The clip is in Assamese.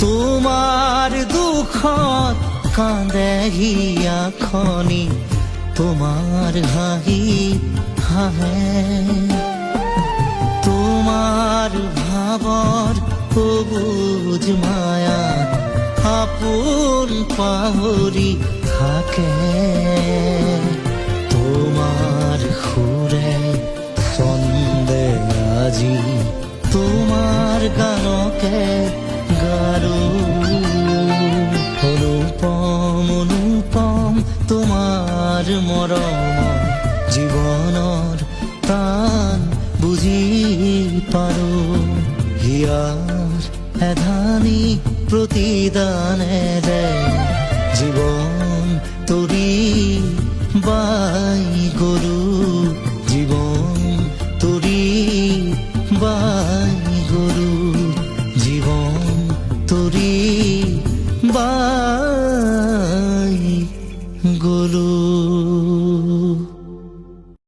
তোমাৰ দুখত কান্দে হিয়াখনি, তোমাৰ হাঁহি হাঁহে। তোমাৰ ভাৱৰ সবুজ মায়াত আপোন পাহৰি থাকে। তোমাৰ সুৰে ছন্দে আজি তোমাৰ গানকে গাৰো। অনুপম অনুপম তোমাৰ মৰম, জীৱনৰ টান বুজি পাৰো। হিয়াৰ এধানি প্ৰতিদানেৰে জীৱন তৰি বাই গৰু। জীৱন তৰি বাই গৰু, জীৱন তৰি বাই গৰু।